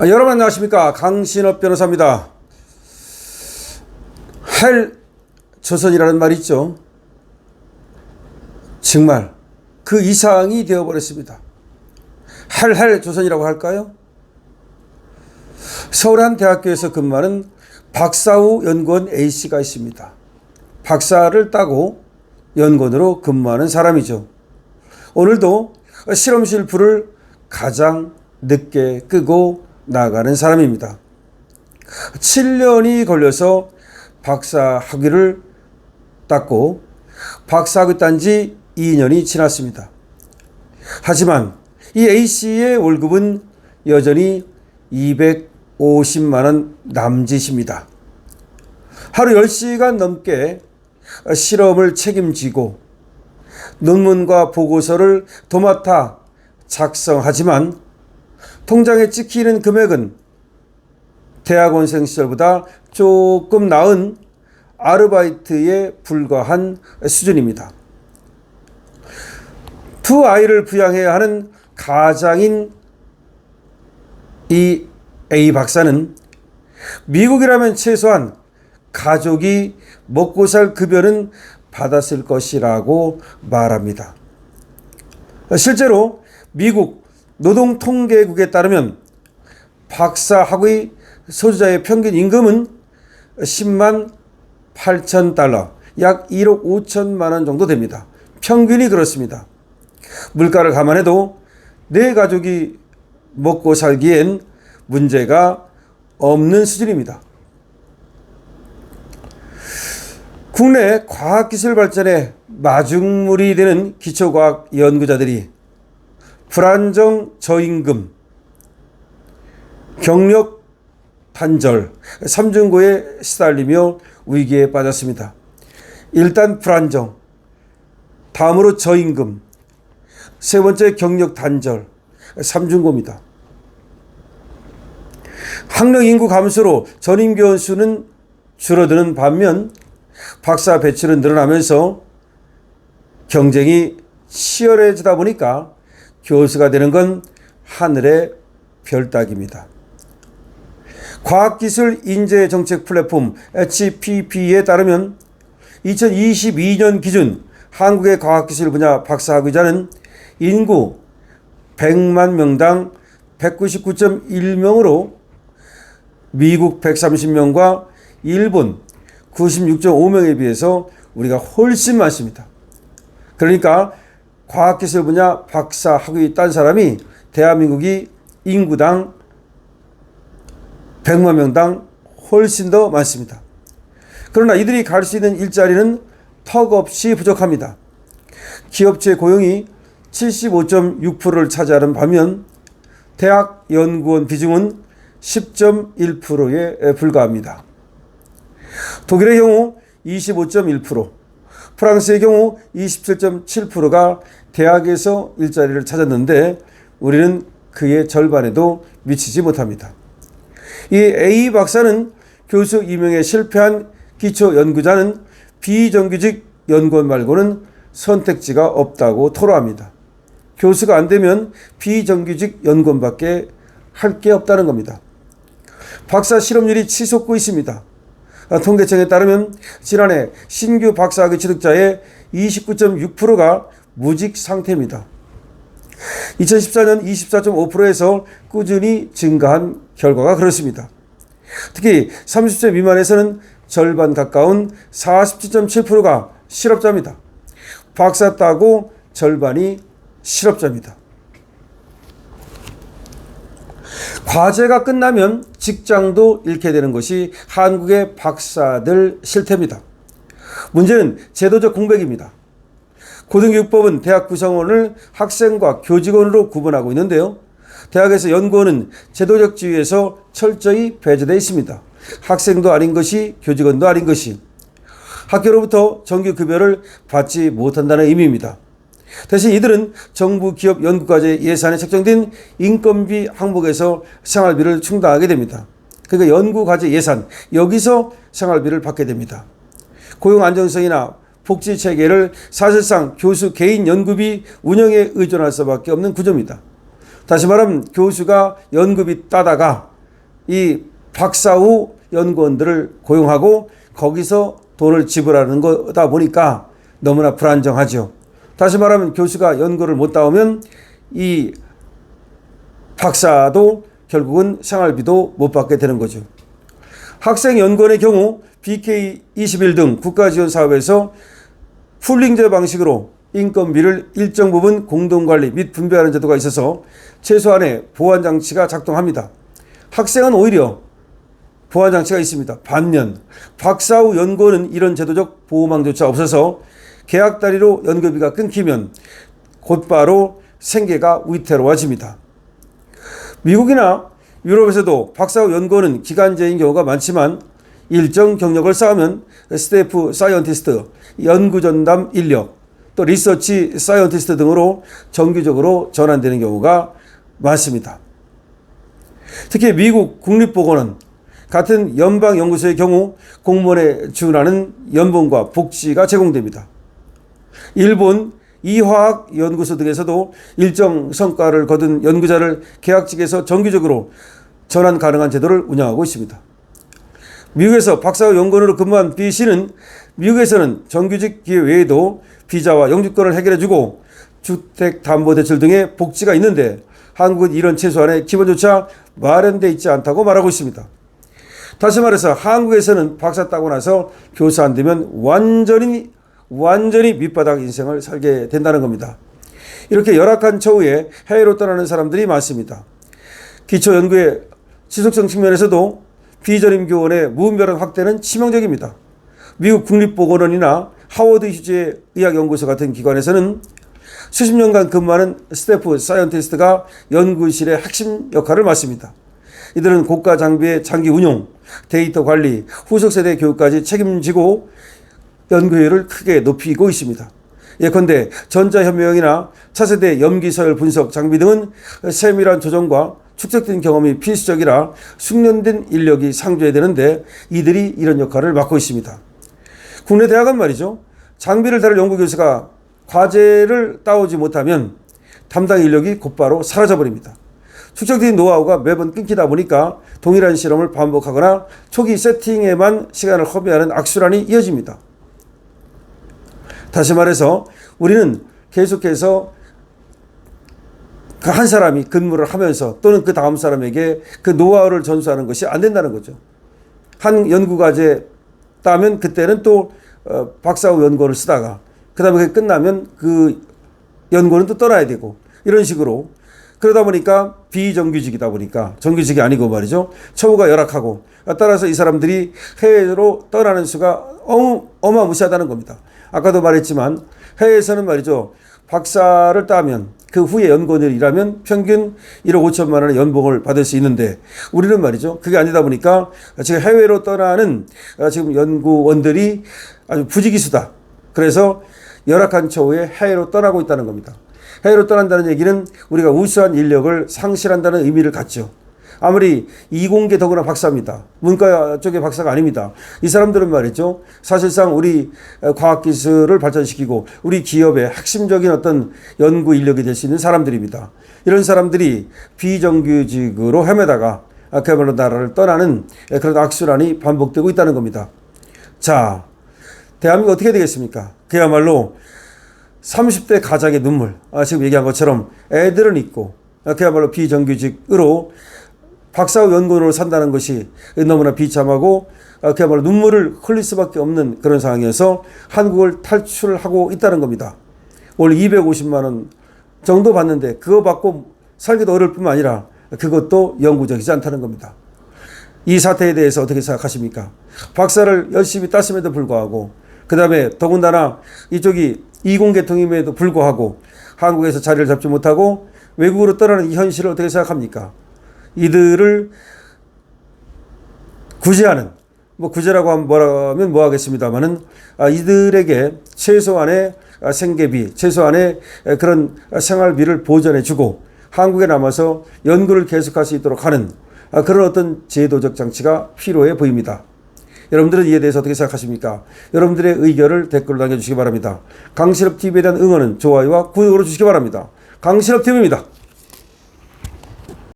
여러분 안녕하십니까. 강신업 변호사입니다. 헬 조선이라는 말이 있죠. 정말 그 이상이 되어버렸습니다. 헬 조선이라고 할까요? 서울 한 대학교에서 근무하는 박사후 연구원 A씨가 있습니다. 박사를 따고 연구원으로 근무하는 사람이죠. 오늘도 실험실 불을 가장 늦게 끄고 나가는 사람입니다. 7년이 걸려서 박사 학위를 땄고 박사 학위 딴 지 2년이 지났습니다. 하지만 이 A씨의 월급은 여전히 250만 원 남짓입니다. 하루 10시간 넘게 실험을 책임지고 논문과 보고서를 도맡아 작성하지만 통장에 찍히는 금액은 대학원생 시절보다 조금 나은 아르바이트에 불과한 수준입니다. 두 아이를 부양해야 하는 가장인 이 A 박사는 미국이라면 최소한 가족이 먹고 살 급여는 받았을 것이라고 말합니다. 실제로 미국 노동통계국에 따르면 박사 학위 소유자의 평균 임금은 10만 8천 달러, 약 1억 5천만 원 정도 됩니다. 평균이 그렇습니다. 물가를 감안해도 내 가족이 먹고 살기엔 문제가 없는 수준입니다. 국내 과학기술 발전에 마중물이 되는 기초과학 연구자들이 불안정 저임금, 경력 단절, 삼중고에 시달리며 위기에 빠졌습니다. 일단 불안정, 다음으로 저임금, 세 번째 경력 단절, 삼중고입니다. 학령 인구 감소로 전임 교원 수는 줄어드는 반면 박사 배출은 늘어나면서 경쟁이 치열해지다 보니까 교수가 되는 건 하늘의 별 따기입니다. 과학기술 인재정책 플랫폼 HPP에 따르면 2022년 기준 한국의 과학기술 분야 박사학위자는 인구 100만 명당 199.1명으로 미국 130명과 일본 96.5명에 비해서 우리가 훨씬 많습니다. 그러니까 과학기술 분야 박사 학위 딴 사람이 대한민국이 인구당 100만 명당 훨씬 더 많습니다. 그러나 이들이 갈 수 있는 일자리는 턱없이 부족합니다. 기업체 고용이 75.6%를 차지하는 반면 대학 연구원 비중은 10.1%에 불과합니다. 독일의 경우 25.1%, 프랑스의 경우 27.7%가 대학에서 일자리를 찾았는데 우리는 그의 절반에도 미치지 못합니다. 이 A 박사는 교수 임용에 실패한 기초 연구자는 비정규직 연구원 말고는 선택지가 없다고 토로합니다. 교수가 안 되면 비정규직 연구원밖에 할 게 없다는 겁니다. 박사 실업률이 치솟고 있습니다. 통계청에 따르면 지난해 신규 박사학위 취득자의 29.6%가 무직 상태입니다. 2014년 24.5%에서 꾸준히 증가한 결과가 그렇습니다. 특히 30세 미만에서는 절반 가까운 47.7%가 실업자입니다. 박사 따고 절반이 실업자입니다. 과제가 끝나면 직장도 잃게 되는 것이 한국의 박사들 실태입니다. 문제는 제도적 공백입니다. 고등교육법은 대학 구성원을 학생과 교직원으로 구분하고 있는데요. 대학에서 연구원은 제도적 지위에서 철저히 배제되어 있습니다. 학생도 아닌 것이 교직원도 아닌 것이 학교로부터 정규 급여를 받지 못한다는 의미입니다. 대신 이들은 정부 기업 연구과제 예산에 책정된 인건비 항목에서 생활비를 충당하게 됩니다. 그러니까 연구과제 예산, 여기서 생활비를 받게 됩니다. 고용 안정성이나 복지 체계를 사실상 교수 개인 연구비 운영에 의존할 수밖에 없는 구조입니다. 다시 말하면 교수가 연구비 따다가 이 박사 후 연구원들을 고용하고 거기서 돈을 지불하는 거다 보니까 너무나 불안정하죠. 다시 말하면 교수가 연구를 못 따오면 이 박사도 결국은 생활비도 못 받게 되는 거죠. 학생 연구원의 경우 BK21 등 국가지원 사업에서 풀링제 방식으로 인건비를 일정 부분 공동관리 및 분배하는 제도가 있어서 최소한의 보완장치가 작동합니다. 학생은 오히려 보완장치가 있습니다. 반면 박사 후 연구원은 이런 제도적 보호망조차 없어서 계약 단위로 연구비가 끊기면 곧바로 생계가 위태로워집니다. 미국이나 유럽에서도 박사 후 연구원은 기간제인 경우가 많지만 일정 경력을 쌓으면 스태프 사이언티스트, 연구전담 인력, 또 리서치 사이언티스트 등으로 정기적으로 전환되는 경우가 많습니다. 특히 미국 국립보건원 같은 연방연구소의 경우 공무원에 준하는 연봉과 복지가 제공됩니다. 일본 이화학연구소 등에서도 일정 성과를 거둔 연구자를 계약직에서 정기적으로 전환 가능한 제도를 운영하고 있습니다. 미국에서 박사 후 연구원으로 근무한 B 씨는 미국에서는 정규직 기회 외에도 비자와 영주권을 해결해주고 주택담보대출 등의 복지가 있는데 한국은 이런 최소한의 기본조차 마련되어 있지 않다고 말하고 있습니다. 다시 말해서 한국에서는 박사 따고 나서 교사 안 되면 완전히 밑바닥 인생을 살게 된다는 겁니다. 이렇게 열악한 처우에 해외로 떠나는 사람들이 많습니다. 기초연구의 지속성 측면에서도 비전임 교원의 무분별한 확대는 치명적입니다. 미국 국립보건원이나 하워드 휴지 의학연구소 같은 기관에서는 수십 년간 근무하는 스태프 사이언티스트가 연구실의 핵심 역할을 맡습니다. 이들은 고가 장비의 장기 운용, 데이터 관리, 후속 세대 교육까지 책임지고 연구효율을 크게 높이고 있습니다. 예컨대 전자현미경이나 차세대 염기서열 분석 장비 등은 세밀한 조정과 축적된 경험이 필수적이라 숙련된 인력이 상주해야 되는데 이들이 이런 역할을 맡고 있습니다. 국내 대학은 말이죠. 장비를 다룰 연구교수가 과제를 따오지 못하면 담당 인력이 곧바로 사라져버립니다. 축적된 노하우가 매번 끊기다 보니까 동일한 실험을 반복하거나 초기 세팅에만 시간을 허비하는 악순환이 이어집니다. 다시 말해서 우리는 계속해서 그 한 사람이 근무를 하면서 또는 그 다음 사람에게 그 노하우를 전수하는 것이 안 된다는 거죠. 한 연구과제 따면 그때는 또 박사 후 연구원을 쓰다가 그 다음에 그게 끝나면 그 연구원은 또 떠나야 되고 이런 식으로 그러다 보니까 비정규직이다 보니까 정규직이 아니고 말이죠. 처우가 열악하고 따라서 이 사람들이 해외로 떠나는 수가 어마무시하다는 겁니다. 아까도 말했지만 해외에서는 말이죠. 박사를 따면 그 후에 연구원을 일하면 평균 1억 5천만 원의 연봉을 받을 수 있는데 우리는 말이죠. 그게 아니다 보니까 지금 해외로 떠나는 지금 연구원들이 아주 부지기수다. 그래서 열악한 처우에 해외로 떠나고 있다는 겁니다. 해외로 떠난다는 얘기는 우리가 우수한 인력을 상실한다는 의미를 갖죠. 아무리 이공계 더구나 박사입니다. 문과 쪽의 박사가 아닙니다. 이 사람들은 말이죠. 사실상 우리 과학기술을 발전시키고 우리 기업의 핵심적인 어떤 연구 인력이 될 수 있는 사람들입니다. 이런 사람들이 비정규직으로 헤매다가 그야말로 나라를 떠나는 그런 악순환이 반복되고 있다는 겁니다. 자, 대한민국 어떻게 되겠습니까? 그야말로 30대 가장의 눈물. 지금 얘기한 것처럼 애들은 있고 그야말로 비정규직으로 박사 후 연구원으로 산다는 것이 너무나 비참하고 그야말로 눈물을 흘릴 수밖에 없는 그런 상황이어서 한국을 탈출하고 있다는 겁니다. 월 250만 원 정도 받는데 그거 받고 살기도 어려울 뿐만 아니라 그것도 영구적이지 않다는 겁니다. 이 사태에 대해서 어떻게 생각하십니까? 박사를 열심히 땄음에도 불구하고 그 다음에 더군다나 이쪽이 이공계통임에도 불구하고 한국에서 자리를 잡지 못하고 외국으로 떠나는 이 현실을 어떻게 생각합니까? 이들을 구제하는, 구제라고 하면 뭐라면 뭐 하겠습니다만은 이들에게 최소한의 생계비, 최소한의 그런 생활비를 보전해주고 한국에 남아서 연구를 계속할 수 있도록 하는 그런 어떤 제도적 장치가 필요해 보입니다. 여러분들은 이에 대해서 어떻게 생각하십니까? 여러분들의 의견을 댓글로 남겨주시기 바랍니다. 강신업TV에 대한 응원은 좋아요와 구독으로 주시기 바랍니다. 강신업TV입니다.